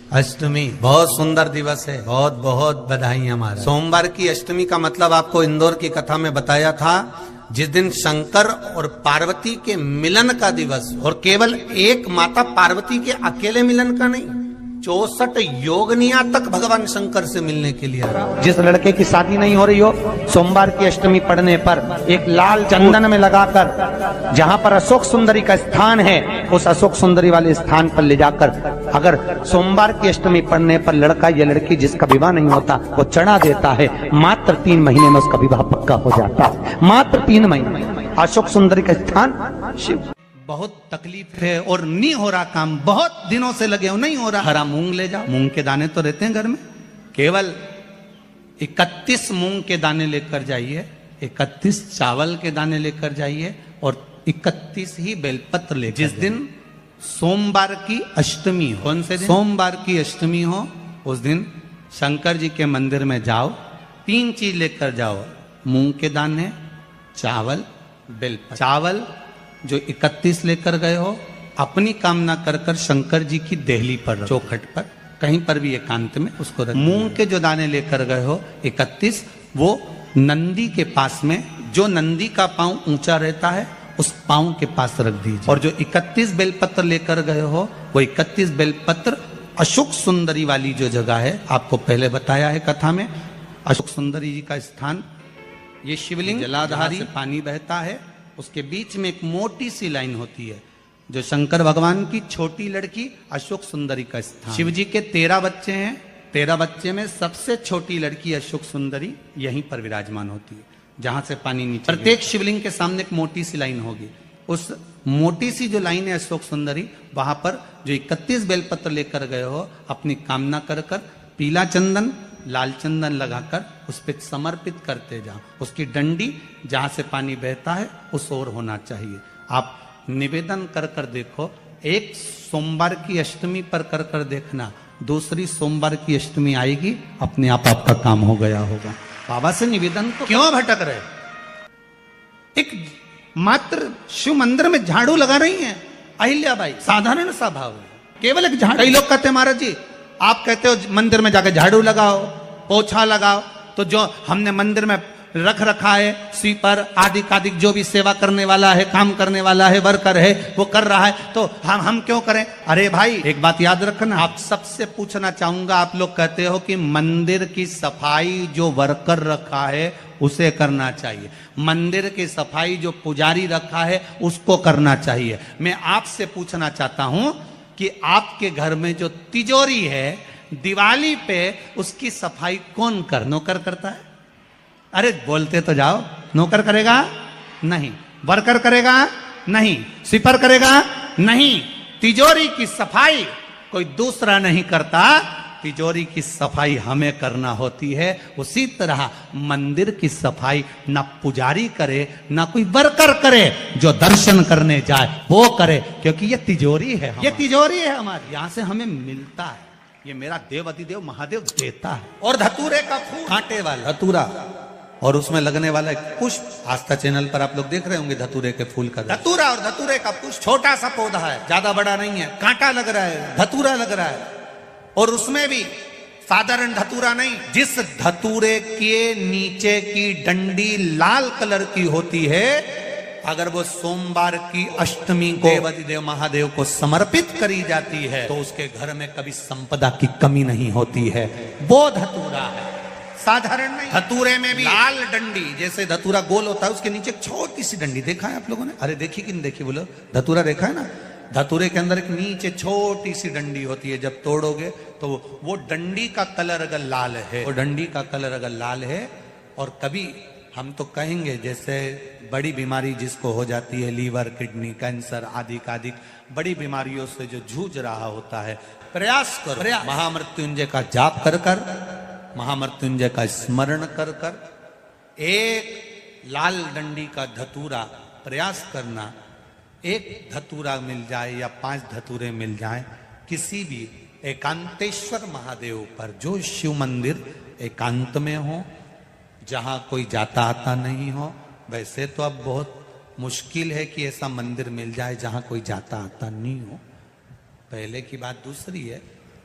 अष्टमी बहुत सुंदर दिवस है, बहुत बहुत बधाई हमारा। सोमवार की अष्टमी का मतलब आपको इंदौर की कथा में बताया था, जिस दिन शंकर और पार्वती के मिलन का दिवस, और केवल एक माता पार्वती के अकेले मिलन का नहीं, 64 योगनिया तक भगवान शंकर से मिलने के लिए। जिस लड़के की शादी नहीं हो रही हो, सोमवार की अष्टमी पढ़ने पर एक लाल चंदन में लगाकर, जहां पर अशोक सुंदरी का स्थान है, उस अशोक सुंदरी वाले स्थान पर ले जाकर, अगर सोमवार की अष्टमी पढ़ने पर लड़का या लड़की जिसका विवाह नहीं होता वो चढ़ा देता है, मात्र 3 महीने में उसका विवाह पक्का हो जाता है। मात्र 3 महीने। अशोक सुंदरी का स्थान शिव। बहुत तकलीफ है और नहीं हो रहा काम, बहुत दिनों से लगे हो, नहीं हो रहा। हरा मूंग ले जाओ, मूंग के दाने तो रहते हैं घर में, केवल 31 मूंग के दाने लेकर जाइए, 31 चावल के दाने लेकर जाइए और 31 ही बेलपत्र ले। जिस दिन सोमवार की अष्टमी हो, कौन से दिन? सोमवार की अष्टमी हो, उस दिन शंकर जी के मंदिर में जाओ, 3 चीज लेकर जाओ, मूंग के दाने, चावल, बेलपत्र। चावल जो 31 लेकर गए हो, अपनी कामना कर कर शंकर जी की देहली पर, चौखट पर, कहीं पर भी एकांत में उसको रख। मूंग के जो दाने लेकर गए हो 31, वो नंदी के पास में, जो नंदी का पांव ऊंचा रहता है उस पांव के पास रख दीजिए। और जो 31 बेलपत्र लेकर गए हो, वो 31 बेलपत्र अशोक सुंदरी वाली जो जगह है, आपको पहले बताया है कथा में, अशोक सुंदरी जी का स्थान, ये शिवलिंग जलाधारी पानी बहता है, उसके बीच में एक मोटी सी लाइन होती है, जो शंकर भगवान की छोटी लड़की अशोक सुंदरी का स्थान। शिव जी के 13 बच्चे हैं, 13 बच्चे में सबसे छोटी लड़की अशोक सुंदरी यहीं पर विराजमान होती है, जहां से पानी नीचे। प्रत्येक शिवलिंग के सामने एक मोटी सी लाइन होगी, उस मोटी सी जो लाइन है अशोक सुंदरी, वहां पर जो 31 बेलपत्र लेकर गए हो, अपनी कामना कर कर पीला चंदन, लाल चंदन लगाकर उस पर समर्पित करते जाओ। उसकी डंडी जहां से पानी बहता है उस ओर होना चाहिए। आप निवेदन कर कर देखो, एक सोमवार की अष्टमी पर कर कर देखना, दूसरी सोमवार की अष्टमी आएगी, अपने आप आपका काम हो गया होगा। बाबा से निवेदन तो क्यों भटक रहे? एक मात्र शिव मंदिर में झाड़ू लगा रही हैं अहिल्याबाई, साधारण सा भाव है, केवल एक झाड़ू। कई लोग कहते हैं महाराज जी, आप कहते हो मंदिर में जाकर झाड़ू लगाओ, पोछा लगाओ, तो जो हमने मंदिर में रख रखा है स्वीपर आदि कादिक, जो भी सेवा करने वाला है, काम करने वाला है, वर्कर है, वो कर रहा है, तो हम क्यों करें? अरे भाई, एक बात याद रखना, आप सबसे पूछना चाहूंगा, आप लोग कहते हो कि मंदिर की सफाई जो वर्कर रखा है उसे करना चाहिए, मंदिर की सफाई जो पुजारी रखा है उसको करना चाहिए। मैं आपसे पूछना चाहता हूं कि आपके घर में जो तिजोरी है, दिवाली पे उसकी सफाई कौन नौकर करता है? अरे बोलते तो जाओ। नौकर करेगा? नहीं। वर्कर करेगा? नहीं। स्वीपर करेगा? नहीं। तिजोरी की सफाई कोई दूसरा नहीं करता, तिजोरी की सफाई हमें करना होती है। उसी तरह मंदिर की सफाई ना पुजारी करे, ना कोई वर्कर करे, जो दर्शन करने जाए वो करे, क्योंकि ये तिजोरी है, ये तिजोरी है हमारी, यहां से हमें मिलता है, ये मेरा देव अधिदेव महादेव देता है। और धतूरे का फूल, कांटे वाला धतूरा, और उसमें लगने वाला एक पुष्प, आस्था चैनल पर आप लोग देख रहे होंगे धतूरे के फूल का। धतूरा और धतूरे का पुष्प छोटा सा पौधा है, ज्यादा बड़ा नहीं है, कांटा लग रहा है, धतूरा लग रहा है, और उसमें भी साधारण धतूरा नहीं, जिस धतूरे के नीचे की डंडी लाल कलर की होती है, अगर वो सोमवार की अष्टमी को देव महादेव को समर्पित करी जाती है, तो उसके घर में कभी संपदा की कमी नहीं होती है। वो धतूरा है, साधारण नहीं। धतूरे में भी लाल डंडी, जैसे धतूरा गोल होता है, उसके नीचे एक छोटी सी डंडी, देखा है आप लोगों ने? अरे देखी कि नहीं देखी बोलो? धतूरा देखा है ना? धतूरे के अंदर एक नीचे छोटी सी डंडी होती है, जब तोड़ोगे तो वो डंडी का कलर अगर लाल है, वो डंडी का कलर अगर लाल है, और कभी हम तो कहेंगे जैसे बड़ी बीमारी जिसको हो जाती है, लीवर, किडनी, कैंसर आदि आदि बड़ी बीमारियों से जो जूझ रहा होता है, प्रयास करो, महामृत्युंजय का जाप कर कर, महामृत्युंजय का स्मरण कर कर, एक लाल डंडी का धतूरा प्रयास करना, एक धतूरा मिल जाए या 5 धतूरे मिल जाए, किसी भी एकांतेश्वर महादेव पर, जो शिव मंदिर एकांत में हो, जहां कोई जाता आता नहीं हो। वैसे तो अब बहुत मुश्किल है कि ऐसा मंदिर मिल जाए जहां कोई जाता आता नहीं हो, पहले की बात दूसरी है,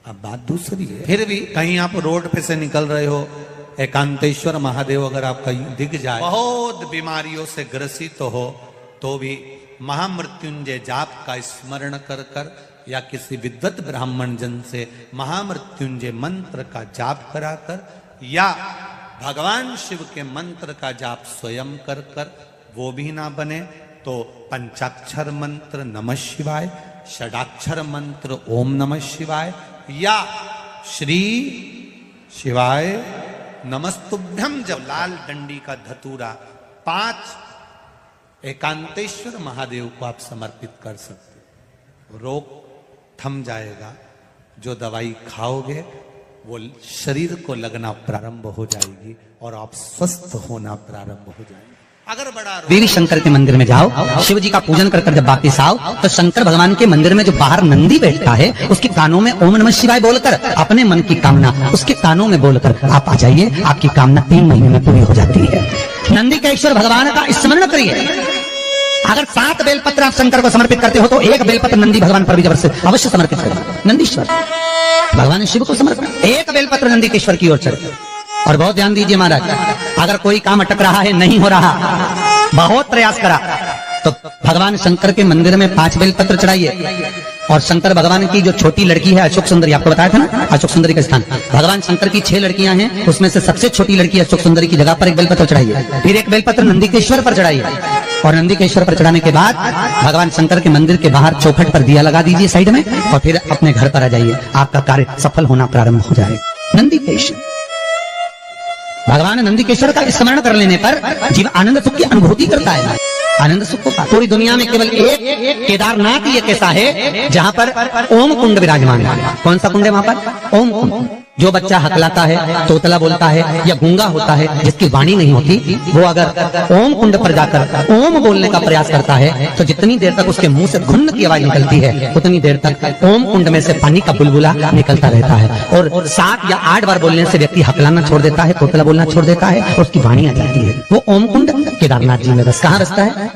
अब बात दूसरी है, फिर भी कहीं आप रोड पे से निकल रहे हो, एकांतेश्वर महादेव अगर आप कहीं दिख जाए, बहुत बीमारियों से ग्रसित हो, तो भी महामृत्युंजय जाप का स्मरण कर कर या किसी विद्वत ब्राह्मण जन से महामृत्युंजय मंत्र का जाप कराकर या भगवान शिव के मंत्र का जाप स्वयं कर कर वो भी ना बने तो पंचाक्षर मंत्र नमः शिवाय, षडाक्षर मंत्र ओम नमः शिवाय या श्री शिवाय नमस्तुभ्यम, जब लाल डंडी का धतूरा 5 एकांतेश्वर महादेव को आप समर्पित कर सकते हो, रोग थम जाएगा। जो दवाई खाओगे वो शरीर को लगना प्रारंभ हो जाएगी और आप स्वस्थ होना प्रारंभ हो जाएंगे। अगर बड़ा देवी शंकर के मंदिर में जाओ, शिव जी का पूजन कर कर जब वापिस आओ तो शंकर भगवान के मंदिर में जो बाहर नंदी बैठता है उसके कानों में ओम नमः शिवाय बोलकर अपने मन की कामना उसके कानों में बोलकर आप आ जाइए, आपकी कामना 3 महीने में पूरी हो जाती है। नंदी के ईश्वर भगवान का स्मरण करिए। अगर 7 बेलपत्र आप शंकर को समर्पित करते हो तो 1 बेलपत्र नंदी भगवान पर भी अवश्य समर्पित करें। नंदीश्वर भगवान शिव को समर्पित, 1 बेलपत्र नंदी के ईश्वर की ओर चढ़े। और बहुत ध्यान दीजिए महाराज, अगर कोई काम अटक रहा है, नहीं हो रहा, बहुत प्रयास करा, तो भगवान शंकर के मंदिर में 5 बेलपत्र चढ़ाइए। और शंकर भगवान की जो छोटी लड़की है अशोक सुंदरी, आपको बताया था ना अशोक सुंदरी का स्थान, भगवान शंकर की 6 लड़कियां हैं, उसमें से सबसे छोटी लड़की अशोक सुंदरी की जगह पर 1 बेलपत्र चढ़ाइए। फिर 1 बेलपत्र नंदीकेश्वर पर चढ़ाइए और नंदीकेश्वर पर चढ़ाने के बाद भगवान शंकर के मंदिर के बाहर चौखट पर दिया लगा दीजिए साइड में और फिर अपने घर पर आ जाइए, आपका कार्य सफल होना प्रारंभ हो जाएगा। नंदीकेश्वर भगवान नंदीकेश्वर का स्मरण कर लेने पर जीव आनंद सुख की अनुभूति करता है, आनंद सुख को। पूरी दुनिया में केवल एक केदारनाथ ही एक ऐसा है जहां पर ओम कुंड विराजमान है। कौन सा कुंड है वहां पर? ओम कुंड। जो बच्चा हकलाता है, तोतला बोलता है या गूंगा होता है, जिसकी वाणी नहीं होती, वो अगर ओम कुंड पर जाकर ओम बोलने का प्रयास करता है तो जितनी देर तक उसके मुंह से घुन्न की आवाज निकलती है उतनी देर तक ओम कुंड में से पानी का बुलबुला निकलता रहता है। और 7 या 8 बार बोलने से व्यक्ति हकलाना छोड़ देता है, तोतला बोलना छोड़ देता है और उसकी वाणी आ जाती है। वो ओम कुंड केदारनाथ जी में बस। कहाँ बसता है?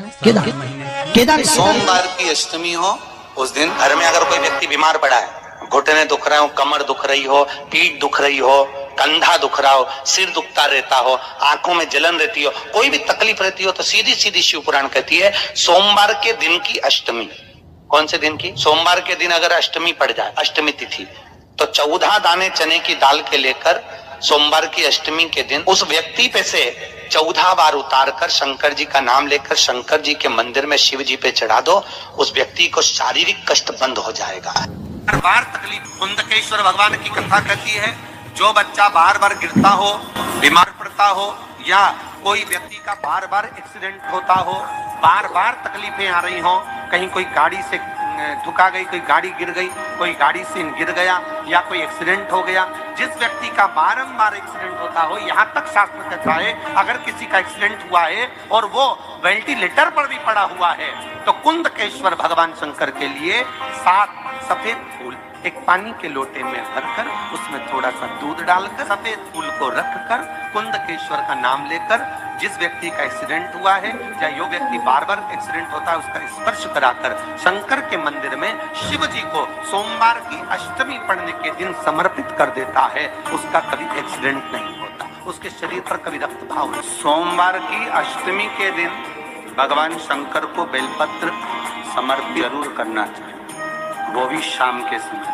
केदार। सोमवार की अष्टमी हो, उस दिन घर में अगर कोई व्यक्ति बीमार पड़ा है, घुटने दुख रहे हो, कमर दुख रही हो, पीठ दुख रही हो, कंधा दुख रहा हो, सिर दुखता रहता हो, आंखों में जलन रहती हो, कोई भी तकलीफ रहती हो, तो सीधी सीधी शिव पुराण कहती है सोमवार के दिन की अष्टमी। कौन से दिन की? सोमवार के दिन अगर अष्टमी पड़ जाए, अष्टमी तिथि, तो 14 दाने चने की दाल के लेकर सोमवार की अष्टमी के दिन उस व्यक्ति पे से 14 बार उतार कर शंकर जी का नाम लेकर शंकर जी के मंदिर में शिव जी पे चढ़ा दो, उस व्यक्ति को शारीरिक कष्ट बंद हो जाएगा। बार बार तकलीफ, कुंदकेश्वर भगवान की कथा कहती है जो बच्चा बार बार गिरता हो, बीमार पड़ता हो या कोई व्यक्ति का बार बार एक्सीडेंट होता हो, बार बार तकलीफें आ रही हो, कहीं कोई गाड़ी से ठुका गई, कोई गाड़ी गिर गई, कोई गाड़ी से गिर गया या कोई एक्सीडेंट हो गया, जिस व्यक्ति का बारंबार एक्सीडेंट होता हो, यहाँ तक शास्त्र कहता है अगर किसी का एक्सीडेंट हुआ है और वो वेंटिलेटर पर भी पड़ा हुआ है तो कुंदकेश्वर भगवान शंकर के लिए 7 सफेद फूल एक पानी के लोटे में भरकर उसमें थोड़ा सा दूध डालकर सफेद फूल को रखकर कुंदकेश्वर का नाम लेकर जिस व्यक्ति का एक्सीडेंट हुआ है या जो व्यक्ति बार बार एक्सीडेंट होता है उसका स्पर्श कराकर शंकर के मंदिर में शिव जी को सोमवार की अष्टमी पढ़ने के दिन समर्पित कर देता है, उसका कभी एक्सीडेंट नहीं होता, उसके शरीर पर कभी रक्त भाव नहीं। सोमवार की अष्टमी के दिन भगवान शंकर को बेलपत्र समर्पित जरूर करना चाहिए, वो भी शाम के समय।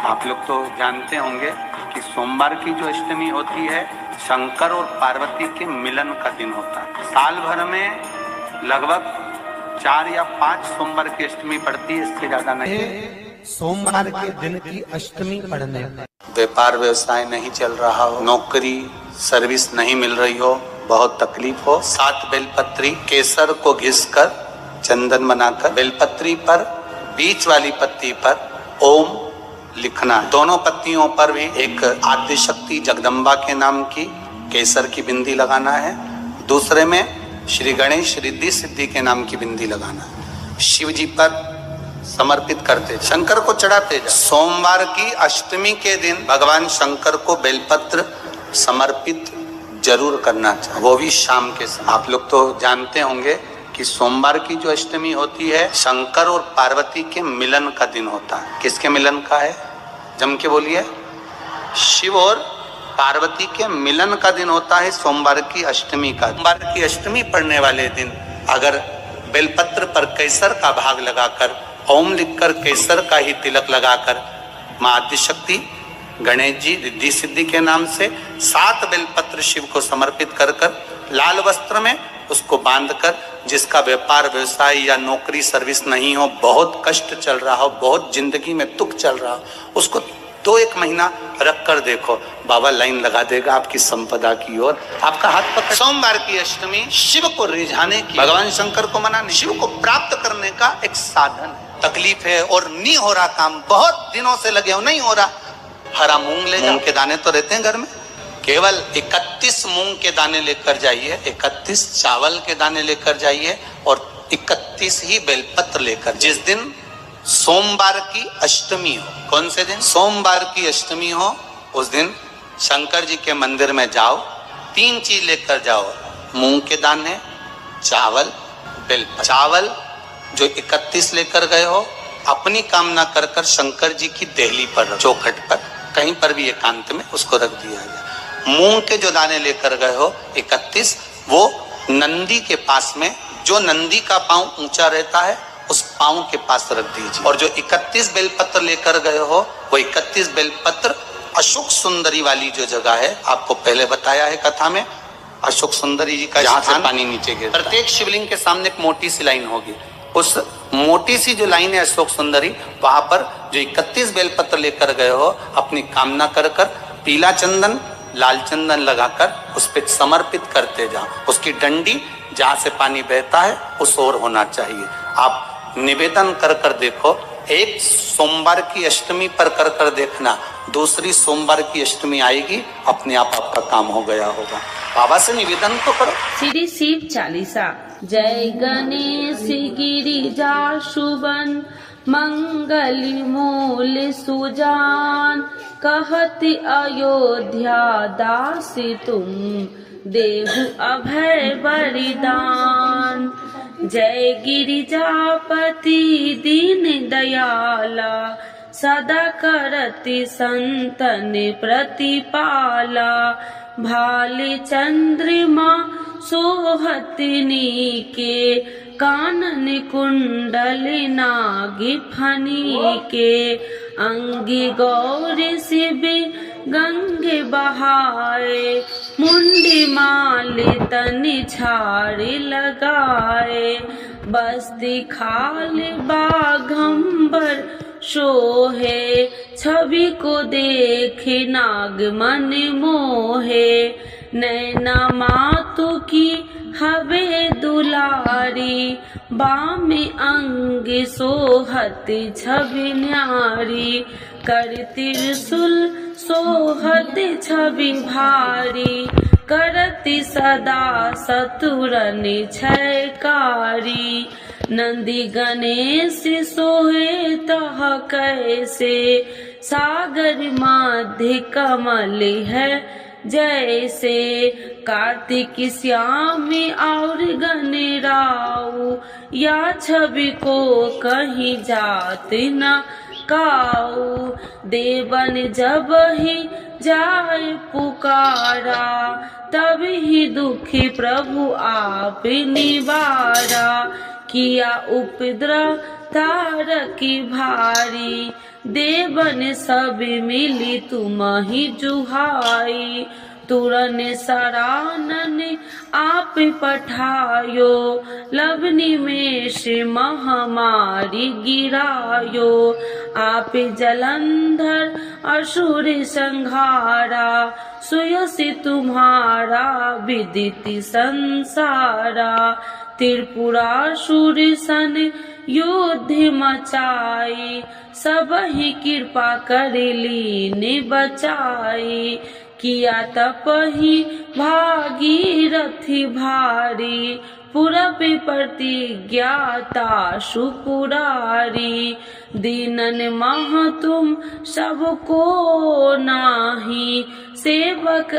आप लोग तो जानते होंगे कि सोमवार की जो अष्टमी होती है शंकर और पार्वती के मिलन का दिन होता है। साल भर में लगभग 4 या 5 सोमवार की अष्टमी पड़ती है, इससे ज्यादा नहीं। सोमवार के दिन की अष्टमी पड़ने व्यापार व्यवसाय नहीं चल रहा हो, नौकरी सर्विस नहीं मिल रही हो, बहुत तकलीफ हो, 7 बेलपत्री केसर को घिसकर चंदन बनाकर बेलपत्री पर बीच वाली पत्ती पर ओम लिखना है। दोनों पत्तियों पर भी एक आद्य शक्ति जगदम्बा के नाम की केसर की बिंदी लगाना है, दूसरे में श्री गणेश रिद्धि सिद्धि के नाम की बिंदी लगाना है। शिव जी पर समर्पित करते, शंकर को चढ़ाते जाओ। सोमवार की अष्टमी के दिन भगवान शंकर को बेलपत्र समर्पित जरूर करना चाहिए, वो भी शाम के समय। आप लोग तो जानते होंगे कि सोमवार की जो अष्टमी होती है शंकर और पार्वती के मिलन का दिन होता है। किसके मिलन का है? जम के बोलिए। शिव और पार्वती के मिलन का दिन होता है सोमवार की अष्टमी का। सोमवार की अष्टमी पढ़ने वाले दिन अगर बेलपत्र पर केसर का भाग लगाकर, ओम लिखकर केसर का ही तिलक लगाकर मां आदिशक्ति गणेश जी रिद्धि सिद्धि के नाम से 7 बेलपत्र शिव को समर्पित कर लाल वस्त्र में उसको बांधकर, जिसका व्यापार व्यवसाय या नौकरी सर्विस नहीं हो, बहुत कष्ट चल रहा हो, बहुत जिंदगी में दुख चल रहा हो, उसको 2-1 महीना रख कर देखो, बाबा लाइन लगा देगा आपकी संपदा की ओर। आपका हाथ पकड़। सोमवार की अष्टमी शिव को रिझाने की, भगवान शंकर को मनाने, शिव को प्राप्त करने का एक साधन है। तकलीफ है और नहीं हो रहा काम, बहुत दिनों से लगे हो, नहीं हो रहा, हरा मूंग ले जाओ। मूंग के दाने तो रहते हैं घर में, केवल 31 मूंग के दाने लेकर जाइए, 31 चावल के दाने लेकर जाइए और 31 ही बेलपत्र लेकर। जिस दिन सोमवार की अष्टमी हो, कौन से दिन? सोमवार की अष्टमी हो, उस दिन शंकर जी के मंदिर में जाओ, 3 चीज लेकर जाओ, मूंग के दाने, चावल, बेलपत्र। चावल जो 31 लेकर गए हो, अपनी कामना कर कर शंकर जी की देहली पर, चौखट पर, कहीं पर भी एकांत में उसको रख दिया जाए। मूंग के जो दाने लेकर गए हो 31, वो नंदी के पास में, जो नंदी का पांव ऊंचा रहता है उस पांव के पास रख दीजिए। और जो 31 बेलपत्र लेकर गए हो, वो 31 बेलपत्र अशोक सुंदरी वाली जो जगह है, आपको पहले बताया है कथा में, अशोक सुंदरी जी का जहां से पानी नीचे गिरता है, प्रत्येक शिवलिंग के सामने एक मोटी सी लाइन होगी, उस मोटी सी जो लाइन है अशोक सुंदरी, वहां पर जो 31 बेलपत्र लेकर गए हो, अपनी कामना कर कर पीला चंदन, लाल चंदन लगाकर उस पे समर्पित करते जाओ। उसकी डंडी जहां से पानी बहता है उस ओर होना चाहिए। आप निवेदन कर कर देखो, एक सोमवार की अष्टमी पर कर कर देखना, दूसरी सोमवार की अष्टमी आएगी, अपने आप आपका काम हो गया होगा। बाबा से निवेदन तो करो। श्री शिव चालीसा। जय गणेश गिरिजा शुभन, मंगल मूल सुजान, कहति अयोध्या दासी तुम, देहु अभय बलिदान। जय गिरिजापति दीन दयाला, सदा करति संतन प्रतिपाला। भाले चंद्रमा सोहतनी के, कानन कुंडल नागी फनी के। अंगी गौरी शिव गंगे बहाए, मुंडी माली तनि छाड़ी लगाए। बस्ती खाल बाघंबर शोहे, छवि को देखे नाग मन मोहे। नैना मातु की हवे दुलारी, बामी अंग सोहत छवि न्यारी। कर त्रिशूल सोहत छवि भारी, करति सदा सतुरन छयकारी। नंदी गणेश सोहे तह कैसे, सागर मध्य कमल है जैसे। कार्तिक श्यामी और गणराऊ, या छवि को कहीं जात न काऊ। देवन जब ही जाए पुकारा, तब ही दुखी प्रभु आप निवारा। किया उपद्रव तारकी भारी, देवन सब मिली तुम ही जुहाई। तुरन सरानन आप पठायो, लवनी में से महामारी गिरायो। आप जलंधर असुर संहारा, सुयसी तुम्हारा विदित संसारा। त्रिपुरासुर सन युद्ध मचाई, सब ही कृपा कर लीन बचाई। किया तपहि भागीरथी भारी, पूरब प्रतिज्ञाता सुपुरारी। दीनन मह तुम सबको नाही, सेवक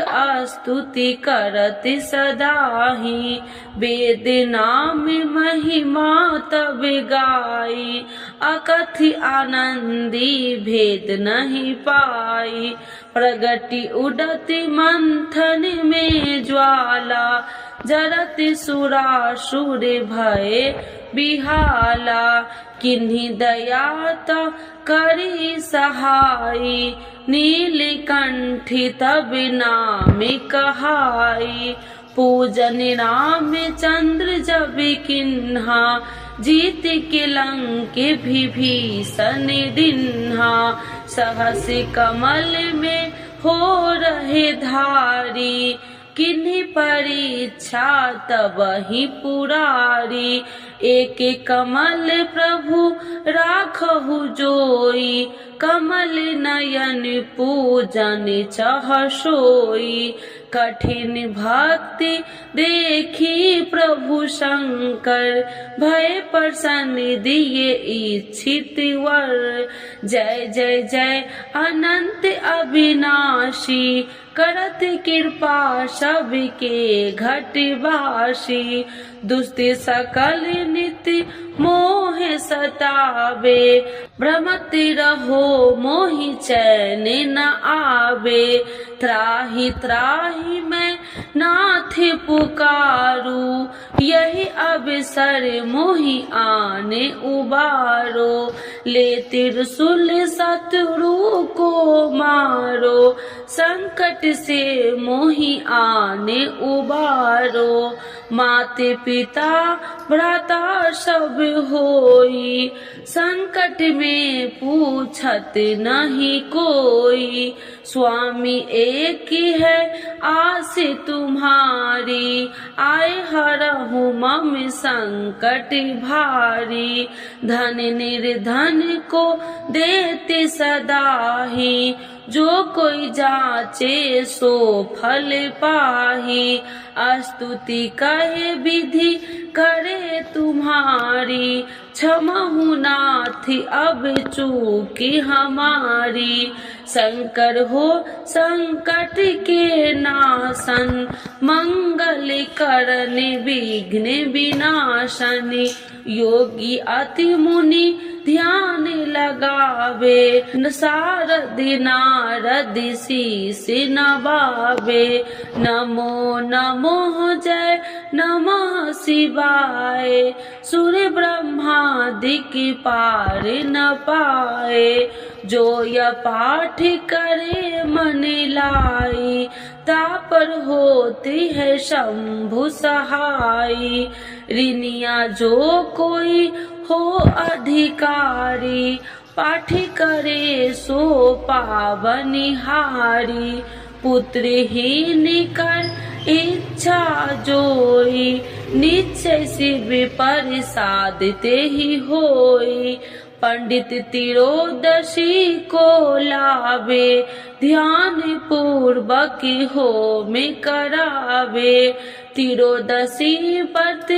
स्तुति करत सदाही। वेद नाम महिमा तब गाई, अकथि आनंदी भेद नहीं पाई। प्रगति उड़ति मंथन में ज्वाला, जरत सुरासुर भय बिहाला। किन्हीं दया त करी सहाई, नीलकंठी तब नाम कहाई। पूजन राम चंद्र जब किन्हा, जीत के लंक विभीषण दिन्हा। सहस कमल में हो रहे धारी, किन्हीं परीक्षा तब ही पुरारी। एक कमल प्रभु राखहु जोई, कमल नयन पूजन चह सोई। कठिन भक्ति देखी प्रभु शंकर, भय प्रसन्न दिए इच्छित वर। जय जय जय अनंत अविनाशी, करत कृपा सबके घटवासी। दुष्ट सकल नित्य मोह सतावे, भ्रमत रहो मोहि चैन न आवे। त्राहि त्राहि मैं नाथ पुकारू, यही अवसर मोहि आने उबारो। ले त्रिशूल शत्रु को मारो, संकट से मोहि आने उबारो। माते पिता भ्राता सब होई, संकट में पूछत नहीं कोई। स्वामी एक है आस तुम्हारी, आए हरहु मम संकट भारी। धन निर्धन को देते सदाही, जो कोई जाचे सो फल पाही। स्तुति कहे विधि करे तुम्हारी, क्षमहु नाथ अब चूकी हमारी। शंकर हो संकट के नाशन, मंगल करन विघ्न विनाशन। योगी अति मुनि ध्यान लगावे, सारद नारद शीस नवावे। नमो नमो जय नमः शिवाय, सुर ब्रह्मादिक पार न पाए। जो यह पाठ करे मन लाई, तापर होती है शंभु सहाई। ऋनिया जो कोई हो अधिकारी, पाठ करे सो पावनिहारी। पुत्रहीन कर इच्छा जोई, निश्चय शिव प्रसाद ते ही होई। पंडित तिरोदशी को लावे, ध्यान पूर्वक होम करावे। तिरोदशी व्रत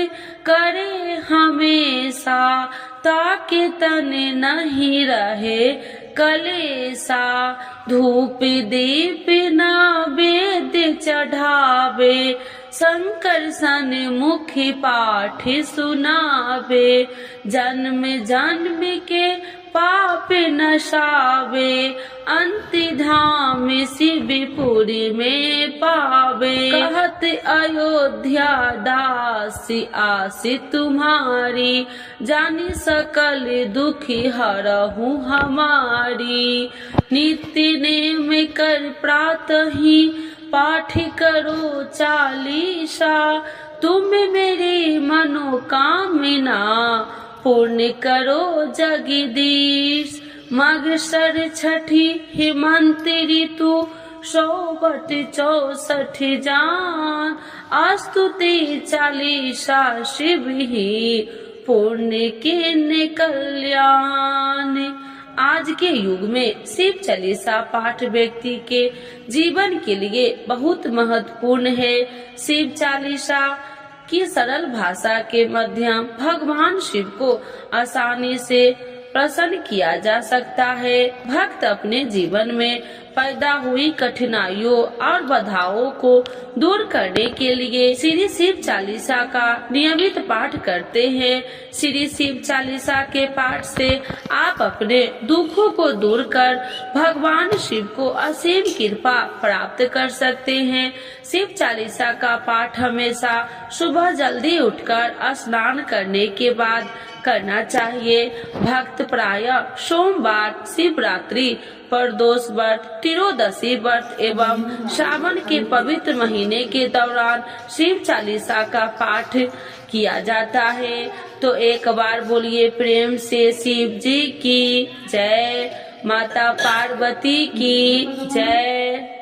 करे हमेशा, ताकि तन नहीं रहे कलेसा। धूप दीप नैवेद्य चढ़ावे, शंकर सन मुखी पाठ सुनावे। जन्म जन्म के पाप नशावे, अंत धाम शिवपुरी में पावे। कहत अयोध्या दासी आसी तुम्हारी, जानी सकल दुखी हरहु हमारी। नित्य नेम कर प्रातः ही पाठ करो चालीसा, तुम मेरी मनोकामना पूर्ण करो जगदीश। मगसर छठी हेमंत ऋतु, 164 जान। स्तुति चालीसा शिव ही पुण्य के कल्याण। आज के युग में शिव चालीसा पाठ व्यक्ति के जीवन के लिए बहुत महत्वपूर्ण है। शिव चालीसा की सरल भाषा के माध्यम भगवान शिव को आसानी से प्रसन्न किया जा सकता है। भक्त अपने जीवन में पैदा हुई कठिनाइयों और बाधाओं को दूर करने के लिए श्री शिव चालीसा का नियमित पाठ करते हैं। श्री शिव चालीसा के पाठ से आप अपने दुखों को दूर कर भगवान शिव को असीम कृपा प्राप्त कर सकते हैं। शिव चालीसा का पाठ हमेशा सुबह जल्दी उठकर स्नान करने के बाद करना चाहिए। भक्त प्रायः सोमवार, शिवरात्रि, प्रदोष व्रत, त्रयोदशी व्रत एवं श्रावण के पवित्र महीने के दौरान शिव चालीसा का पाठ किया जाता है। तो एक बार बोलिए प्रेम से शिव जी की जय, माता पार्वती की जय।